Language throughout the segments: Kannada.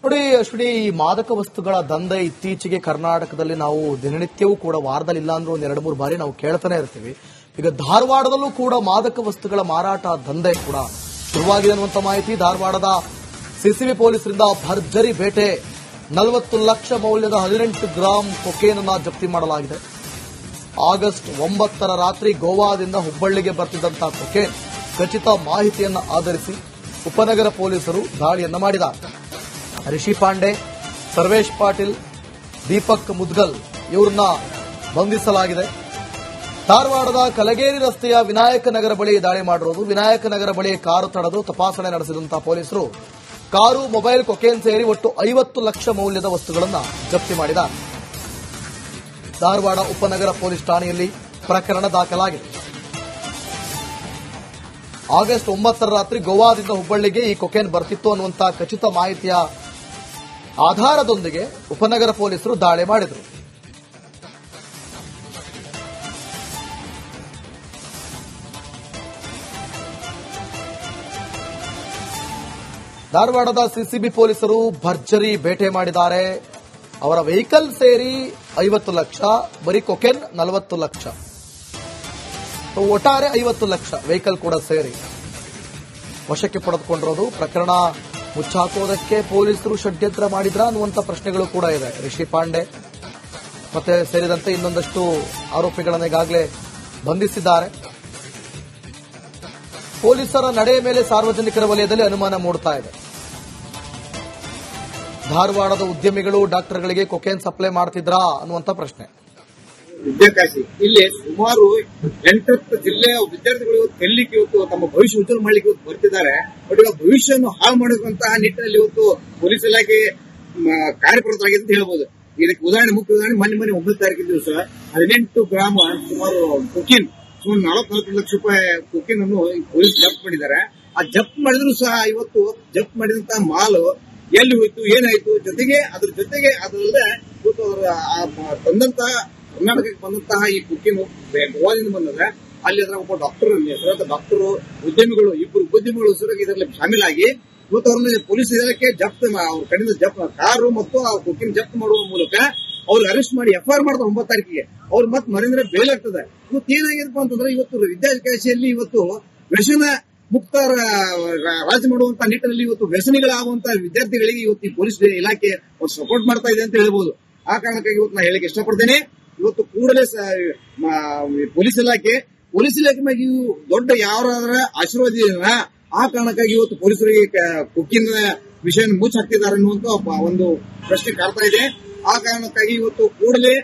ನೋಡಿ ಅಶ್ವಿನಿ, ಈ ಮಾದಕ ವಸ್ತುಗಳ ದಂಧೆ ಇತ್ತೀಚೆಗೆ ಕರ್ನಾಟಕದಲ್ಲಿ ನಾವು ದಿನನಿತ್ಯವೂ ಕೂಡ ವಾರದಲ್ಲಿ ಇಲ್ಲ ಅಂದ್ರೆ 2-3 ಬಾರಿ ನಾವು ಕೇಳ್ತಾನೆ ಇರ್ತೀವಿ. ಈಗ ಧಾರವಾಡದಲ್ಲೂ ಕೂಡ ಮಾದಕ ವಸ್ತುಗಳ ಮಾರಾಟ ದಂಧೆ ಕೂಡ ಶುರುವಾಗಿದೆ ಅನ್ನುವಂತ ಮಾಹಿತಿ. ಧಾರವಾಡದ ಸಿಸಿಬಿ ಪೊಲೀಸರಿಂದ ಭರ್ಜರಿ ಬೇಟೆ, 40 ಲಕ್ಷ ಮೌಲ್ಯದ 18 ಗ್ರಾಂ ಕೊಕೇನ್ ಅನ್ನು ಜಪ್ತಿ ಮಾಡಲಾಗಿದೆ. ಆಗಸ್ಟ್ 9ರ ರಾತ್ರಿ ಗೋವಾದಿಂದ ಹುಬ್ಬಳ್ಳಿಗೆ ಬರ್ತಿದ್ದಂತಹ ಕೊಕೇನ್ ಖಚಿತ ಮಾಹಿತಿಯನ್ನು ಆಧರಿಸಿ ಉಪನಗರ ಪೊಲೀಸರು ದಾಳಿಯನ್ನ ಮಾಡಿದ್ದಾರೆ. ರಿಷಿ ಪಾಂಡೆ, ಸರ್ವೇಶ್ ಪಾಟೀಲ್, ದೀಪಕ್ ಮುದ್ಗಲ್ ಇವರನ್ನ ಬಂಧಿಸಲಾಗಿದೆ. ಧಾರವಾಡದ ಕಲಗೇರಿ ರಸ್ತೆಯ ವಿನಾಯಕ ನಗರ ಬಳಿ ದಾಳಿ ಮಾಡಿರೋದು. ವಿನಾಯಕ ನಗರ ಬಳಿ ಕಾರು ತಡೆದು ತಪಾಸಣೆ ನಡೆಸಿದಂತಹ ಪೊಲೀಸರು ಕಾರು, ಮೊಬೈಲ್, ಕೊಕೇನ್ ಸೇರಿ ಒಟ್ಟು 50 ಲಕ್ಷ ಮೌಲ್ಯದ ವಸ್ತುಗಳನ್ನು ಜಪ್ತಿ ಮಾಡಿದ್ದಾರೆ. ಧಾರವಾಡ ಉಪನಗರ ಪೊಲೀಸ್ ಠಾಣೆಯಲ್ಲಿ ಪ್ರಕರಣ ದಾಖಲಾಗಿದೆ. ಆಗಸ್ಟ್ 9ರ ರಾತ್ರಿ ಗೋವಾದಿಂದ ಹುಬ್ಬಳ್ಳಿಗೆ ಈ ಕೊಕೇನ್ ಬರ್ತಿತ್ತು ಅನ್ನುವಂತಹ ಖಚಿತ ಮಾಹಿತಿಯ ಆಧಾರದೊಂದಿಗೆ ಉಪನಗರ ಪೊಲೀಸರು ದಾಳಿ ಮಾಡಿದರು. ಧಾರವಾಡದ ಸಿಸಿಬಿ ಪೊಲೀಸರು ಭರ್ಜರಿ ಬೇಟೆ ಮಾಡಿದ್ದಾರೆ. ಅವರ ವೆಹಿಕಲ್ ಸೇರಿ 50 ಲಕ್ಷ, ಬರೀ ಕೊಕೇನ್ 40 ಲಕ್ಷ, ಒಟ್ಟಾರೆ 50 ಲಕ್ಷ ವೆಹಿಕಲ್ ಕೂಡ ಸೇರಿ ವಶಕ್ಕೆ ಪಡೆದುಕೊಂಡಿರೋದು. ಪ್ರಕರಣ ಮುಚ್ಚಾಕೋದಕ್ಕೆ ಪೊಲೀಸರು ಷಡ್ಯಂತ್ರ ಮಾಡಿದ್ರ ಅನ್ನುವಂಥ ಪ್ರಶ್ನೆಗಳು ಕೂಡ ಇದೆ. ರಿಷಿ ಪಾಂಡೆ ಮತ್ತೆ ಸೇರಿದಂತೆ ಇನ್ನೊಂದಷ್ಟು ಆರೋಪಿಗಳನ್ನು ಈಗಾಗಲೇ ಬಂಧಿಸಿದ್ದಾರೆ. ಪೊಲೀಸರ ನಡೆಯ ಮೇಲೆ ಸಾರ್ವಜನಿಕರ ವಲಯದಲ್ಲಿ ಅನುಮಾನ ಮೂಡುತ್ತಾ ಇದೆ. ಧಾರವಾಡದ ಉದ್ಯಮಿಗಳು ಡಾಕ್ಟರ್ಗಳಿಗೆ ಕೊಕೇನ್ ಸಪ್ಲೈ ಮಾಡ್ತಿದ್ರಾ ಅನ್ನುವಂಥ ಪ್ರಶ್ನೆ. ವಿದ್ಯಾಕಾಶಿ ಇಲ್ಲಿ ಸುಮಾರು 8 ಜಿಲ್ಲೆಯ ವಿದ್ಯಾರ್ಥಿಗಳು ಕಲಿಲಿಕ್ಕೆ ಇವತ್ತು ತಮ್ಮ ಭವಿಷ್ಯ ಉಜ್ವಲ ಮಾಡಲಿಕ್ಕೆ ಇವತ್ತು ಬರ್ತಿದ್ದಾರೆ. ಬಟ್ ಈಗ ಭವಿಷ್ಯವನ್ನು ಹಾಳು ಮಾಡುವಂತಹ ನಿಟ್ಟಿನಲ್ಲಿ ಇವತ್ತು ಪೊಲೀಸ್ ಇಲಾಖೆ ಕಾರ್ಯಪ್ರವೃತ್ತರಾಗಿದೆ ಅಂತ ಹೇಳ್ಬೋದು. ಇದಕ್ಕೆ ಮುಖ್ಯ ಉದಾಹರಣೆ ಮೊನ್ನೆ 9 ತಾರೀಕಿನ ದಿವಸ 18 ಗ್ರಾಮ ಸುಮಾರು ಕೊಕೇನ್, ಸುಮಾರು 44 ಲಕ್ಷ ರೂಪಾಯಿ ಕೊಕೇನ್ ಅನ್ನು ಪೊಲೀಸ್ ಜಪ್ತ್ ಮಾಡಿದ್ದಾರೆ. ಆ ಜಪ್ತ್ ಮಾಡಿದ್ರು ಸಹ ಇವತ್ತು ಜಪ್ತ್ ಮಾಡಿದಂತಹ ಮಾಲು ಎಲ್ಲಿ ಹೋಯ್ತು, ಏನಾಯ್ತು, ಅದಲ್ಲದೆ ಇವತ್ತು ತಂದಂತಹ ಕರ್ನಾಟಕಕ್ಕೆ ಬಂದಂತಹ ಈ ಕೊಕೇನ್ ಗೋವಾದಿಂದ ಬಂದರೆ ಅಲ್ಲಿ ಅದರ ಒಬ್ಬ ಡಾಕ್ಟರ್ ಉದ್ಯಮಿಗಳು, 2 ಉದ್ಯಮಿಗಳು ಇದರಲ್ಲಿ ಶಾಮೀಲಾಗಿ ಇವತ್ತು ಅವ್ರನ್ನ ಪೊಲೀಸ್ ಇಲಾಖೆ ಜಪ್ತ್ ಅವ್ರ ಕಡೆಯಿಂದ ಕಾರು ಮತ್ತು ಆ ಕೊಕೇನ್ ಜಪ್ತ್ ಮಾಡುವ ಮೂಲಕ ಅವ್ರು ಅರೆಸ್ಟ್ ಮಾಡಿ FIR ಮಾಡ್ತಾರೆ 9 ತಾರೀಕಿಗೆ. ಅವ್ರು ಮತ್ತೆ ಮರೆಂದ್ರೆ ಬೇಲ್ ಆಗ್ತದೆ. ಇವತ್ತು ಏನಾಗಿದೆಪ್ಪ ಅಂತಂದ್ರೆ ಇವತ್ತು ವಿದ್ಯಾಕಾಶಿಯಲ್ಲಿ ಇವತ್ತು ವ್ಯಸನ ಮುಕ್ತ ರಾಜ್ಯ ಮಾಡುವಂತಹ ನಿಟ್ಟಿನಲ್ಲಿ ಇವತ್ತು ವ್ಯಸನಿಗಳಾಗುವಂತಹ ವಿದ್ಯಾರ್ಥಿಗಳಿಗೆ ಇವತ್ತು ಈ ಪೊಲೀಸ್ ಇಲಾಖೆ ಸಪೋರ್ಟ್ ಮಾಡ್ತಾ ಇದೆ ಅಂತ ಹೇಳ್ಬೋದು. ಆ ಕಾರಣಕ್ಕಾಗಿ ಇವತ್ತು ನಾನು ಹೇಳಿಕೆ ಇಷ್ಟಪಡ್ತೇನೆ. ಇವತ್ತು ಕೂಡಲೇ ಪೊಲೀಸ್ ಇಲಾಖೆ ಬಗ್ಗೆ ದೊಡ್ಡ ಯಾರಾದ್ರ ಆಶೀರ್ವಾದ ಇದೆಯಲ್ಲ, ಆ ಕಾರಣಕ್ಕಾಗಿ ಇವತ್ತು ಪೊಲೀಸರಿಗೆ ಕೊಕೇನ್ ವಿಷಯ ಮುಚ್ಚ ಹಾಕ್ತಿದ್ದಾರೆ ಅನ್ನುವಂತ ಒಂದು ಪ್ರಶ್ನೆ ಕಾಡ್ತಾ ಇದೆ. ಆ ಕಾರಣಕ್ಕಾಗಿ ಇವತ್ತು ಕೂಡಲೇ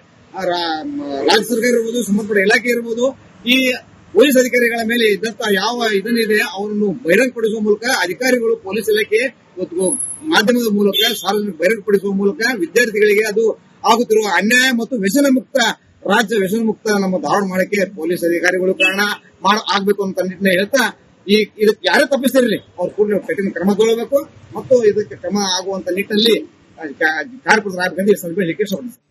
ರಾಜ್ಯ ಸರ್ಕಾರ ಇರ್ಬೋದು, ಸಂಬಂಧಪಟ್ಟ ಇಲಾಖೆ ಇರ್ಬೋದು, ಈ ಪೊಲೀಸ್ ಅಧಿಕಾರಿಗಳ ಮೇಲೆ ಇದ್ದಂತಹ ಯಾವ ಇದನ್ನಿದೆ ಅವರನ್ನು ಬಹಿರಂಗಪಡಿಸುವ ಮೂಲಕ ಅಧಿಕಾರಿಗಳು ಪೊಲೀಸ್ ಇಲಾಖೆ ಇವತ್ತು ಮಾಧ್ಯಮದ ಮೂಲಕ ಸಾರ್ವಜನಿಕ ಬಹಿರಂಗಪಡಿಸುವ ಮೂಲಕ ವಿದ್ಯಾರ್ಥಿಗಳಿಗೆ ಅದು ಆಗುತ್ತಿರುವ ಅನ್ಯಾಯ ಮತ್ತು ವ್ಯಸನ ಮುಕ್ತ ರಾಜ್ಯ, ವ್ಯಸನ ಮುಕ್ತ ನಮ್ಮ ಧಾರವಾಡ ಮಾಡಕ್ಕೆ ಪೊಲೀಸ್ ಅಧಿಕಾರಿಗಳು ಕಾರಣ ಆಗ್ಬೇಕು ಅಂತ ನಿಟ್ಟಿನ ಹೇಳ್ತಾ, ಇದಕ್ಕೆ ಯಾರೇ ತಪ್ಪಿಸಿರಲಿ ಅವ್ರು ಕೂಡಲೇ ಕಠಿಣ ಕ್ರಮ ತಗೊಳ್ಳಬೇಕು ಮತ್ತು ಇದಕ್ಕೆ ಕ್ರಮ ಆಗುವಂತ ನಿಟ್ಟಿನಲ್ಲಿ ಕಾರ್ಯಪ್ರವೃತ್ತರಾಗಬೇಕೆಂದು ಈ ಸಂದರ್ಭದಲ್ಲಿ ಹೇಳಿಕೆ ಇಷ್ಟಪಡ್ತೀನಿ.